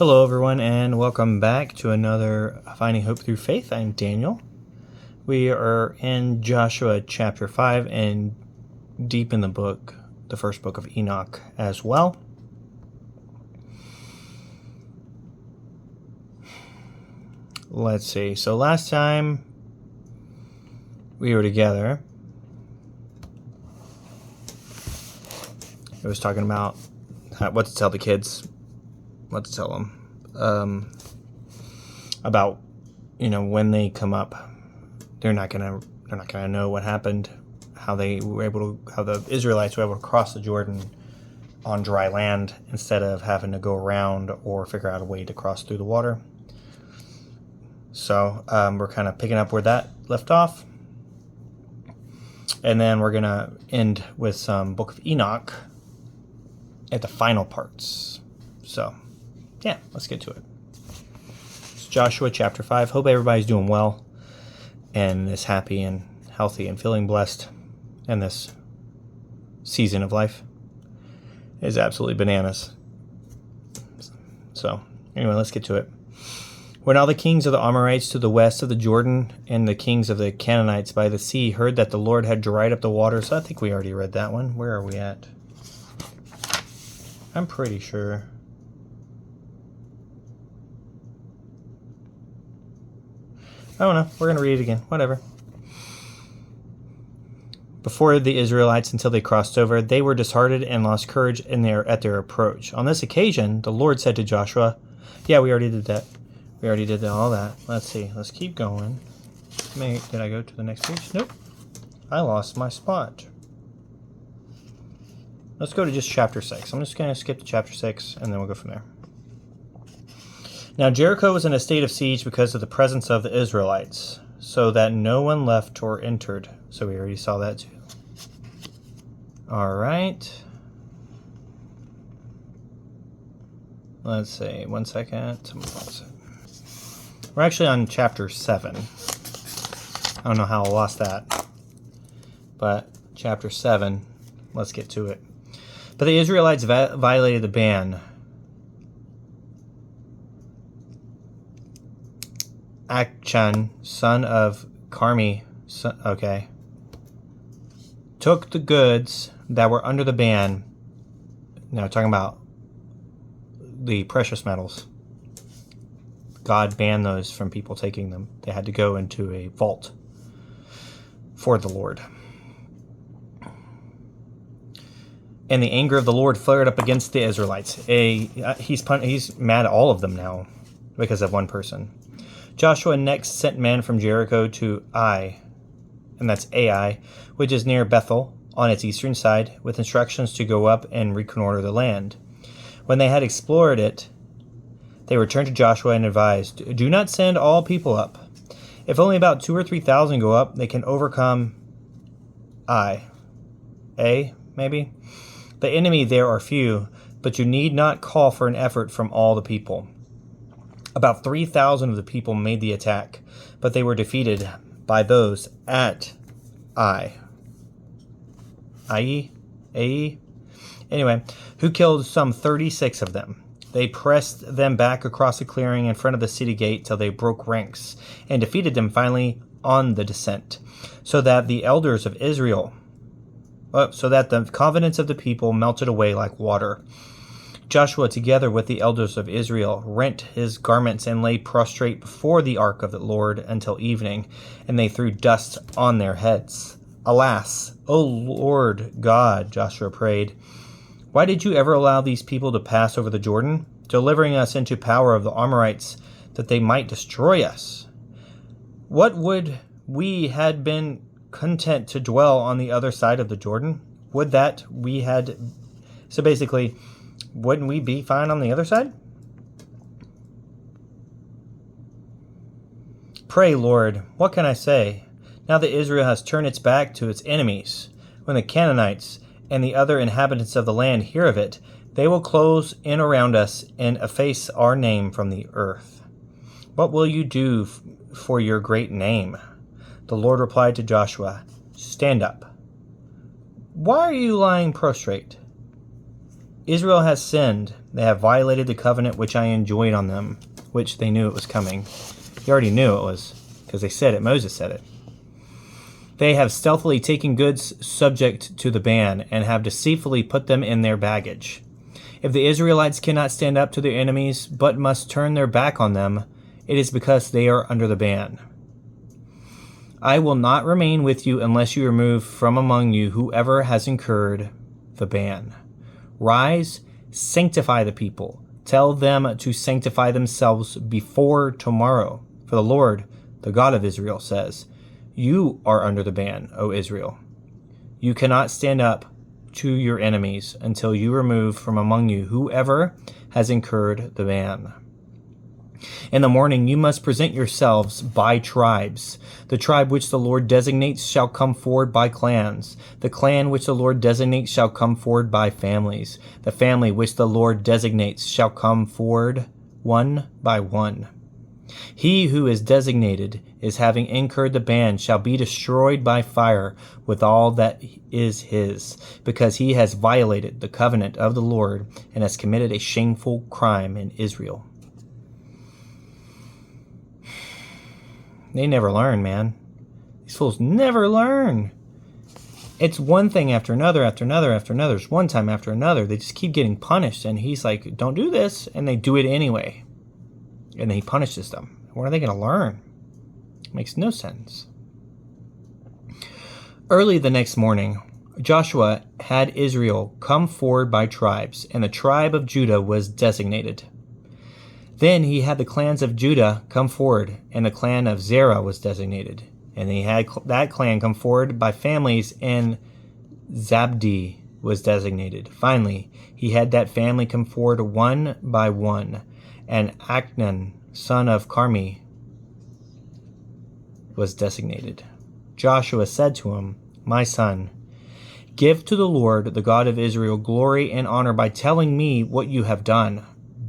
Hello, everyone, and welcome back to another Finding Hope Through Faith. I'm Daniel. We are in Joshua chapter 5 and deep in the book, the first book of Enoch as well. Let's see. So last time we were together, it was talking about what to tell the kids. What to tell them about, when they come up, they're not gonna know what happened, how the Israelites were able to cross the Jordan on dry land instead of having to go around or figure out a way to cross through the water. So we're kind of picking up where that left off, and then we're gonna end with some Book of Enoch at the final parts. So yeah, let's get to it. It's Joshua chapter 5. Hope everybody's doing well and is happy and healthy and feeling blessed in this season of life. It is absolutely bananas. So anyway, let's get to it. When all the kings of the Amorites to the west of the Jordan and the kings of the Canaanites by the sea heard that the Lord had dried up the waters. I think we already read that one. Where are we at? I'm pretty sure. I don't know. We're going to read it again. Whatever. Before the Israelites, until they crossed over, they were disheartened and lost courage at their approach. On this occasion, the Lord said to Joshua, yeah, we already did that. We already did all that. Let's see. Let's keep going. Did I go to the next page? Nope. I lost my spot. Let's go to just chapter 6. I'm just going to skip to chapter 6, and then we'll go from there. Now Jericho was in a state of siege because of the presence of the Israelites, so that no one left or entered. So we already saw that too. All right. Let's see. 1 second. We're actually on chapter 7. I don't know how I lost that. But chapter 7, let's get to it. But the Israelites violated the ban. Achan, son of Carmi, took the goods that were under the ban. Now, talking about the precious metals. God banned those from people taking them. They had to go into a vault for the Lord. And the anger of the Lord flared up against the Israelites. He's mad at all of them now because of one person. Joshua next sent men from Jericho to Ai, and that's Ai, which is near Bethel on its eastern side, with instructions to go up and reconnoiter the land. When they had explored it, they returned to Joshua and advised, do not send all people up. If only about 2,000 or 3,000 go up, they can overcome Ai. Maybe? The enemy there are few, but you need not call for an effort from all the people. About 3,000 of the people made the attack, but they were defeated by those at Ai. Anyway, who killed some 36 of them. They pressed them back across the clearing in front of the city gate till they broke ranks and defeated them finally on the descent, so that the confidence of the people melted away like water. Joshua, together with the elders of Israel, rent his garments and lay prostrate before the ark of the Lord until evening, and they threw dust on their heads. Alas, O Lord God, Joshua prayed, why did you ever allow these people to pass over the Jordan, delivering us into power of the Amorites, that they might destroy us? What would we had been content to dwell on the other side of the Jordan? Would that we had... So basically, wouldn't we be fine on the other side? Pray, Lord, what can I say? Now that Israel has turned its back to its enemies, when the Canaanites and the other inhabitants of the land hear of it, they will close in around us and efface our name from the earth. What will you do for your great name? The Lord replied to Joshua, stand up. Why are you lying prostrate? Israel has sinned. They have violated the covenant which I enjoined on them, which they knew it was coming. He already knew it was, because they said it. Moses said it. They have stealthily taken goods subject to the ban, and have deceitfully put them in their baggage. If the Israelites cannot stand up to their enemies, but must turn their back on them, it is because they are under the ban. I will not remain with you unless you remove from among you whoever has incurred the ban. Rise, sanctify the people. Tell them to sanctify themselves before tomorrow. For the Lord, the God of Israel, says, You are under the ban, O Israel. You cannot stand up to your enemies until you remove from among you whoever has incurred the ban. In the morning you must present yourselves by tribes. The tribe which the Lord designates shall come forward by clans. The clan which the Lord designates shall come forward by families. The family which the Lord designates shall come forward one by one. He who is designated as having incurred the ban shall be destroyed by fire with all that is his, because he has violated the covenant of the Lord and has committed a shameful crime in Israel. They never learn, man. These fools never learn. It's one thing after another, after another, after another. It's one time after another. They just keep getting punished, and he's like, don't do this, and they do it anyway. And then he punishes them. What are they going to learn? It makes no sense. Early the next morning, Joshua had Israel come forward by tribes, and the tribe of Judah was designated. Then he had the clans of Judah come forward, and the clan of Zerah was designated. And he had that clan come forward by families, and Zabdi was designated. Finally, he had that family come forward one by one, and Acnan, son of Carmi, was designated. Joshua said to him, My son, give to the Lord, the God of Israel, glory and honor by telling me what you have done.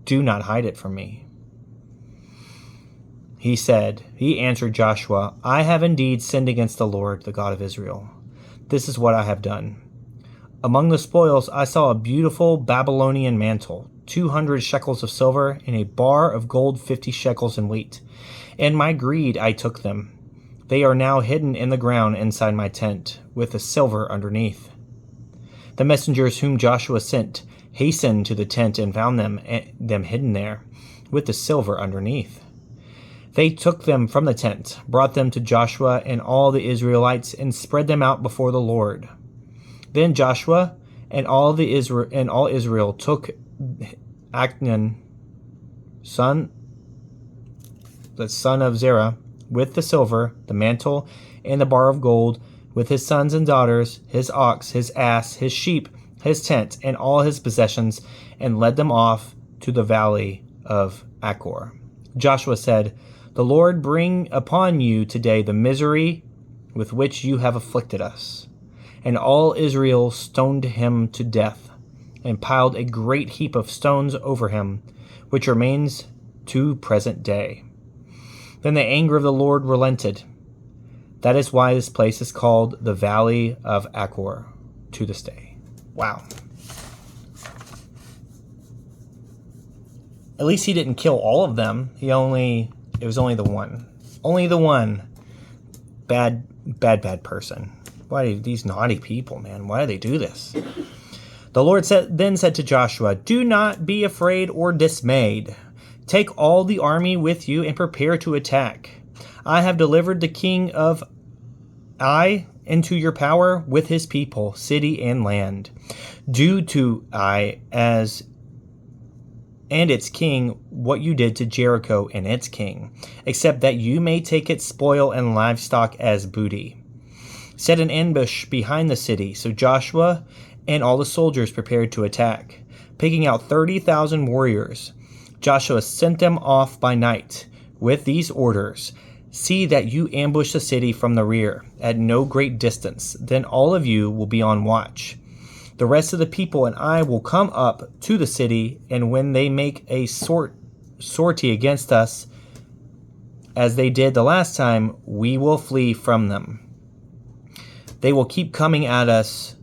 Do not hide it from me. He answered Joshua, I have indeed sinned against the Lord, the God of Israel. This is what I have done. Among the spoils I saw a beautiful Babylonian mantle, 200 shekels of silver, and a bar of gold 50 shekels in weight. In my greed I took them. They are now hidden in the ground inside my tent, with the silver underneath. The messengers whom Joshua sent hastened to the tent and found them hidden there, with the silver underneath. They took them from the tent, brought them to Joshua and all the Israelites, and spread them out before the Lord. Then Joshua and all Israel took Acnan, son of Zerah, with the silver, the mantle, and the bar of gold, with his sons and daughters, his ox, his ass, his sheep, his tent, and all his possessions, and led them off to the valley of Achor. Joshua said, The Lord bring upon you today the misery with which you have afflicted us. And all Israel stoned him to death, and piled a great heap of stones over him, which remains to present day. Then the anger of the Lord relented. That is why this place is called the Valley of Achor to this day. Wow. At least he didn't kill all of them. It was only the one. Only the one bad person. Why do these naughty people, man? Why do they do this? The Lord then said to Joshua, Do not be afraid or dismayed. Take all the army with you and prepare to attack. I have delivered the king of Ai into your power with his people, city and land. Do to Ai and its king what you did to Jericho and its king, except that you may take its spoil and livestock as booty. Set an ambush behind the city. So Joshua and all the soldiers prepared to attack, picking out 30,000 warriors. Joshua sent them off by night with these orders. See that you ambush the city from the rear at no great distance. Then all of you will be on watch. The rest of the people and I will come up to the city, and when they make a sortie against us, as they did the last time, we will flee from them. They will keep coming at us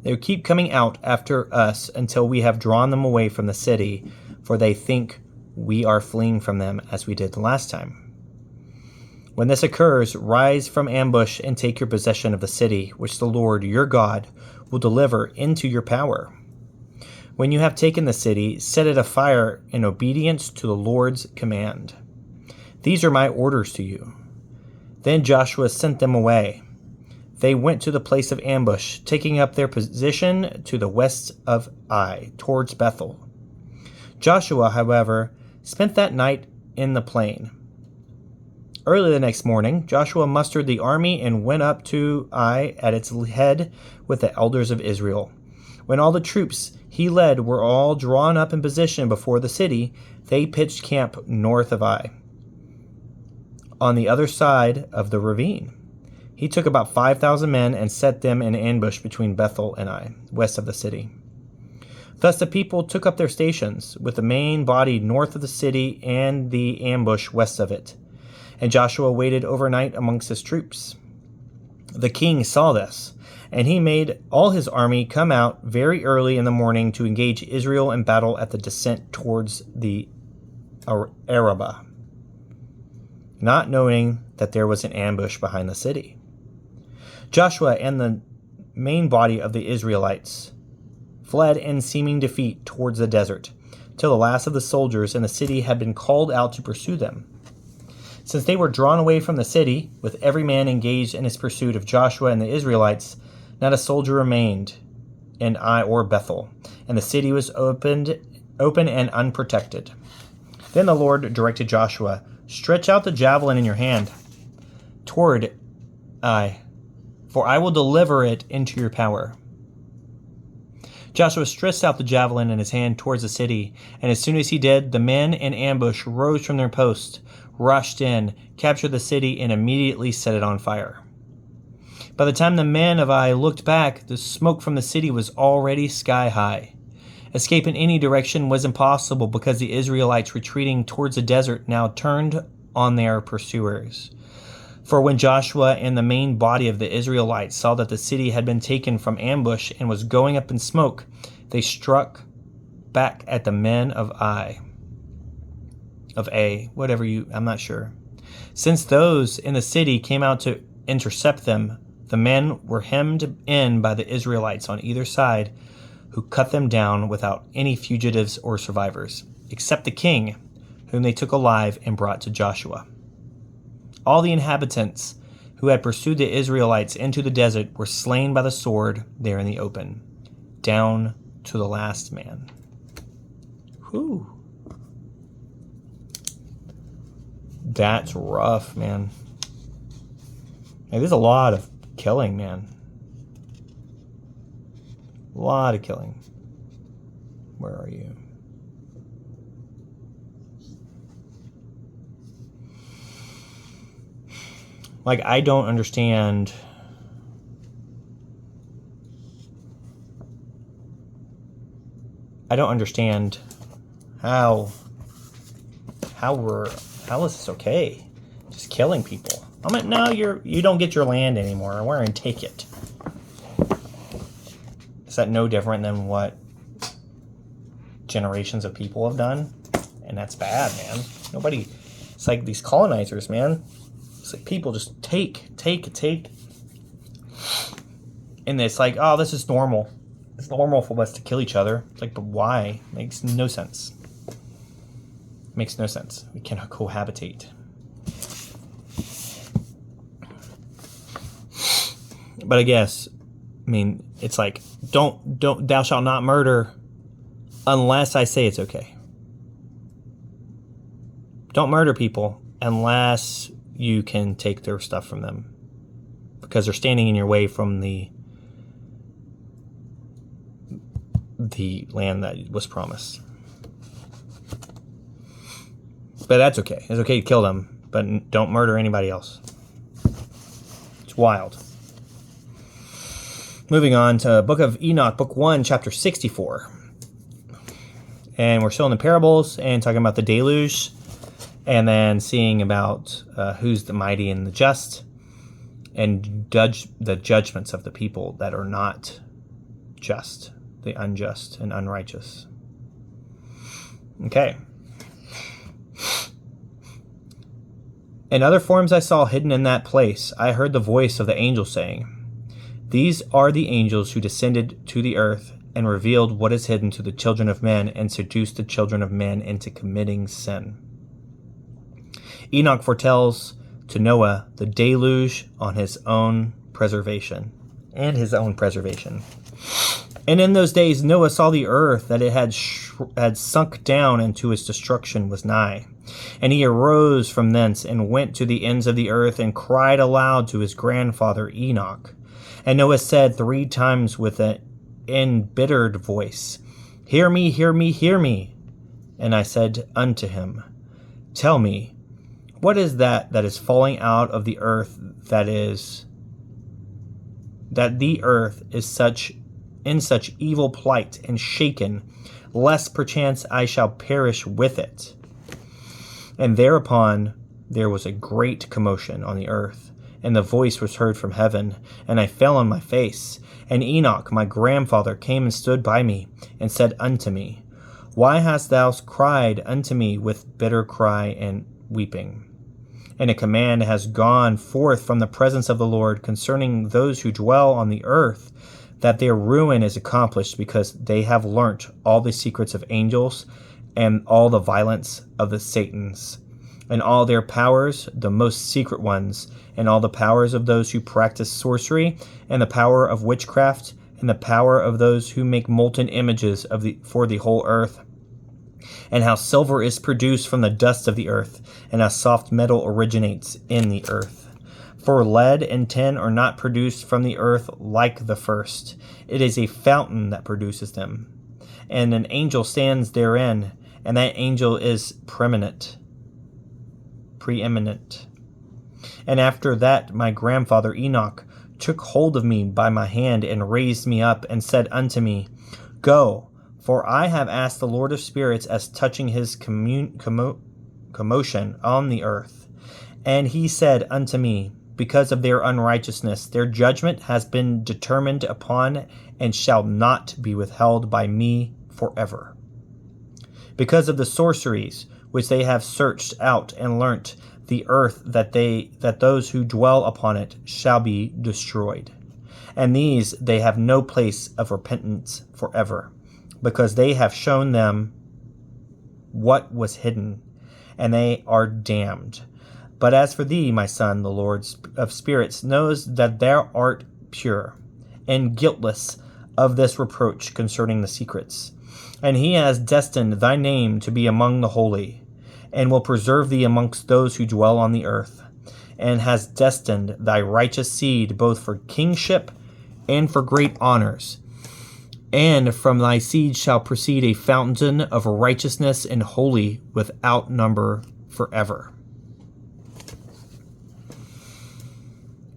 They will keep coming out after us until we have drawn them away from the city, for they think we are fleeing from them as we did the last time. When this occurs, rise from ambush and take your possession of the city, which the Lord your God will deliver into your power. When you have taken the city, set it afire in obedience to the Lord's command. These are my orders to you." Then Joshua sent them away. They went to the place of ambush, taking up their position to the west of Ai, towards Bethel. Joshua, however, spent that night in the plain. Early the next morning, Joshua mustered the army and went up to Ai at its head with the elders of Israel. When all the troops he led were all drawn up in position before the city, they pitched camp north of Ai, on the other side of the ravine. He took about 5,000 men and set them in ambush between Bethel and Ai, west of the city. Thus the people took up their stations, with the main body north of the city and the ambush west of it. And Joshua waited overnight amongst his troops. The king saw this, and he made all his army come out very early in the morning to engage Israel in battle at the descent towards the Arabah, not knowing that there was an ambush behind the city. Joshua and the main body of the Israelites fled in seeming defeat towards the desert, till the last of the soldiers in the city had been called out to pursue them. Since they were drawn away from the city, with every man engaged in his pursuit of Joshua and the Israelites, not a soldier remained in Ai or Bethel, and the city was open and unprotected. Then the Lord directed Joshua, "Stretch out the javelin in your hand toward Ai, for I will deliver it into your power." Joshua stretched out the javelin in his hand towards the city, and as soon as he did, the men in ambush rose from their posts, rushed in, captured the city, and immediately set it on fire. By the time the men of Ai looked back, the smoke from the city was already sky high. Escape in any direction was impossible because the Israelites retreating towards the desert now turned on their pursuers. For when Joshua and the main body of the Israelites saw that the city had been taken from ambush and was going up in smoke, they struck back at the men of Ai. I'm not sure. Since those in the city came out to intercept them, the men were hemmed in by the Israelites on either side, who cut them down without any fugitives or survivors, except the king, whom they took alive and brought to Joshua. All the inhabitants who had pursued the Israelites into the desert were slain by the sword there in the open, down to the last man. Whew. That's rough, man. Hey, there's a lot of killing, man. A lot of killing. Where are you? Like, I don't understand. I don't understand how is this okay? Just killing people. I'm like, no, you don't get your land anymore. We're gonna take it. Is that no different than what generations of people have done? And that's bad, man. Nobody. It's like these colonizers, man. It's like people just take. And it's like, oh, this is normal. It's normal for us to kill each other. It's like, but why? Makes no sense. Makes no sense. We cannot cohabitate. But I guess, it's like, don't, thou shalt not murder unless I say it's okay. Don't murder people unless you can take their stuff from them, because they're standing in your way from the land that was promised. But that's okay. It's okay to kill them, but don't murder anybody else. It's wild. Moving on to Book of Enoch, Book 1, Chapter 64. And we're still in the parables and talking about the deluge, and then seeing about who's the mighty and the just, and the judgments of the people that are not just, the unjust and unrighteous. Okay. In other forms I saw hidden in that place, I heard the voice of the angel saying, "These are the angels who descended to the earth and revealed what is hidden to the children of men and seduced the children of men into committing sin." Enoch foretells to Noah the deluge on his own preservation. And in those days Noah saw the earth, that it had sunk down, and to its destruction was nigh. And he arose from thence and went to the ends of the earth and cried aloud to his grandfather Enoch. And Noah said 3 times with an embittered voice, "Hear me, hear me, hear me." And I said unto him, "Tell me, what is that is falling out of the earth, that the earth is in such evil plight and shaken, lest perchance I shall perish with it?" And thereupon there was a great commotion on the earth, and the voice was heard from heaven, and I fell on my face. And Enoch my grandfather came and stood by me, and said unto me, "Why hast thou cried unto me with bitter cry and weeping?" And a command has gone forth from the presence of the Lord concerning those who dwell on the earth, that their ruin is accomplished, because they have learnt all the secrets of angels, and all the violence of the Satans, and all their powers, the most secret ones, and all the powers of those who practice sorcery, and the power of witchcraft, and the power of those who make molten images for the whole earth, and how silver is produced from the dust of the earth, and how soft metal originates in the earth. For lead and tin are not produced from the earth like the first. It is a fountain that produces them. And an angel stands therein, and that angel is preeminent. And after that my grandfather Enoch took hold of me by my hand, and raised me up, and said unto me, "Go, for I have asked the Lord of spirits as touching his commotion on the earth." And he said unto me, "Because of their unrighteousness, their judgment has been determined upon, and shall not be withheld by me forever. Because of the sorceries which they have searched out and learnt, the earth that those who dwell upon it shall be destroyed. And these they have no place of repentance forever, because they have shown them what was hidden, and they are damned. But as for thee, my son, the Lord of spirits knows that thou art pure and guiltless of this reproach concerning the secrets. And he has destined thy name to be among the holy, and will preserve thee amongst those who dwell on the earth, and has destined thy righteous seed both for kingship and for great honors. And from thy seed shall proceed a fountain of righteousness and holy without number forever."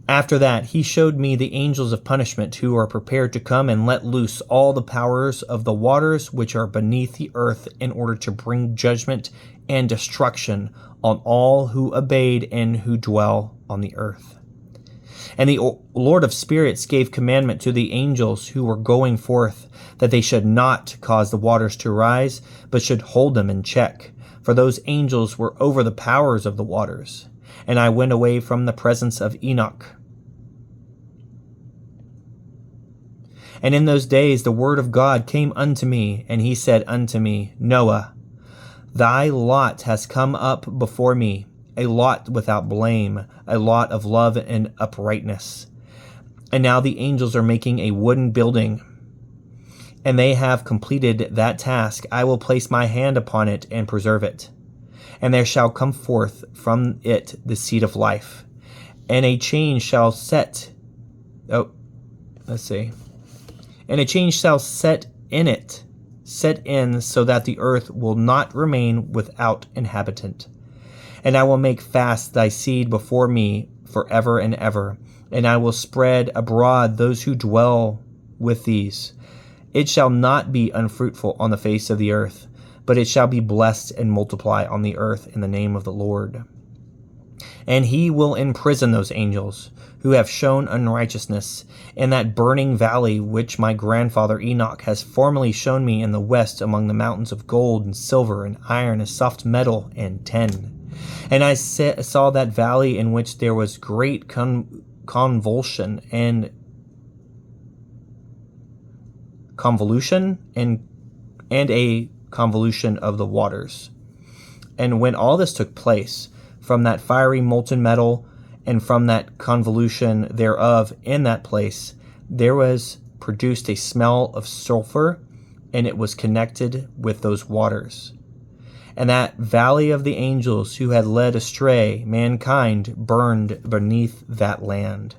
After that, he showed me the angels of punishment, who are prepared to come and let loose all the powers of the waters which are beneath the earth, in order to bring judgment and destruction on all who obeyed and who dwell on the earth. And the Lord of spirits gave commandment to the angels who were going forth, that they should not cause the waters to rise, but should hold them in check. For those angels were over the powers of the waters. And I went away from the presence of Enoch. And in those days the word of God came unto me, and he said unto me, "Noah, thy lot has come up before me, a lot without blame, a lot of love and uprightness. And now the angels are making a wooden building, and they have completed that task. I will place my hand upon it and preserve it. And there shall come forth from it the seed of life, and a change shall set in so that the earth will not remain without inhabitant. And I will make fast thy seed before me forever and ever, and I will spread abroad those who dwell with these. It shall not be unfruitful on the face of the earth, but it shall be blessed and multiply on the earth in the name of the Lord. And he will imprison those angels who have shown unrighteousness in that burning valley which my grandfather Enoch has formerly shown me in the west among the mountains of gold and silver and iron and soft metal and tin. And I saw that valley in which there was great convolution and a convolution of the waters. And when all this took place, from that fiery molten metal and from that convolution thereof in that place, there was produced a smell of sulfur, and it was connected with those waters. And that valley of the angels who had led astray mankind burned beneath that land.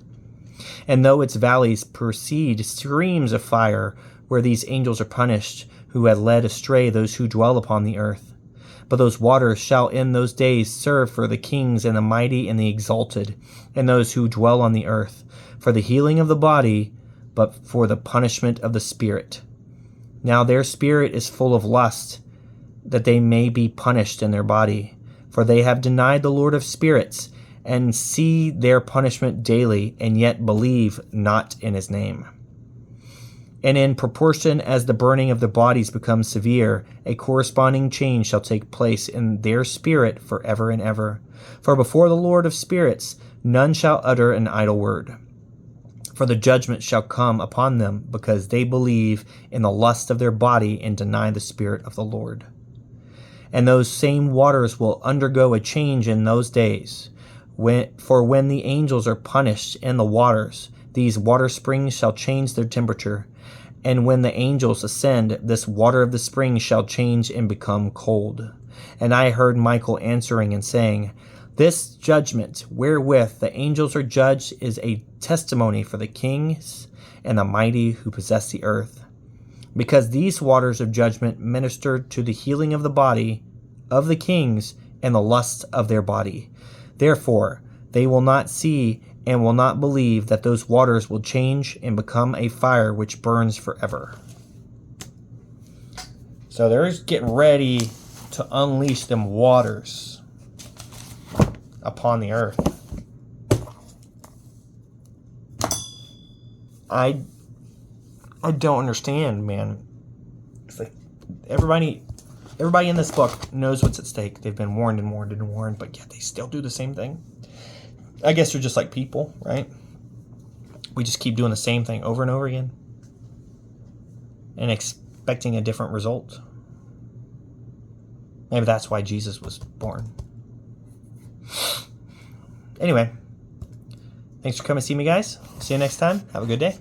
And though its valleys proceed streams of fire, where these angels are punished, who had led astray those who dwell upon the earth. But those waters shall in those days serve for the kings and the mighty and the exalted, and those who dwell on the earth, for the healing of the body, but for the punishment of the spirit. Now their spirit is full of lust, that they may be punished in their body. For they have denied the Lord of spirits, and see their punishment daily, and yet believe not in his name. And in proportion as the burning of the bodies becomes severe, a corresponding change shall take place in their spirit forever and ever. For before the Lord of spirits none shall utter an idle word. For the judgment shall come upon them, because they believe in the lust of their body and deny the Spirit of the Lord. And those same waters will undergo a change in those days. For when the angels are punished in the waters, these water springs shall change their temperature. And when the angels ascend, this water of the spring shall change and become cold. And I heard Michael answering and saying, This judgment wherewith the angels are judged is a testimony for the kings and the mighty who possess the earth. Because these waters of judgment minister to the healing of the body of the kings and the lust of their body. Therefore, they will not see and will not believe that those waters will change and become a fire which burns forever. So they're getting ready to unleash them waters upon the earth. I don't understand, man. It's like everybody in this book knows what's at stake. They've been warned and warned and warned, but yet they still do the same thing. I guess they're just like people, right? We just keep doing the same thing over and over again and expecting a different result. Maybe that's why Jesus was born. Anyway, thanks for coming to see me, guys. See you next time. Have a good day.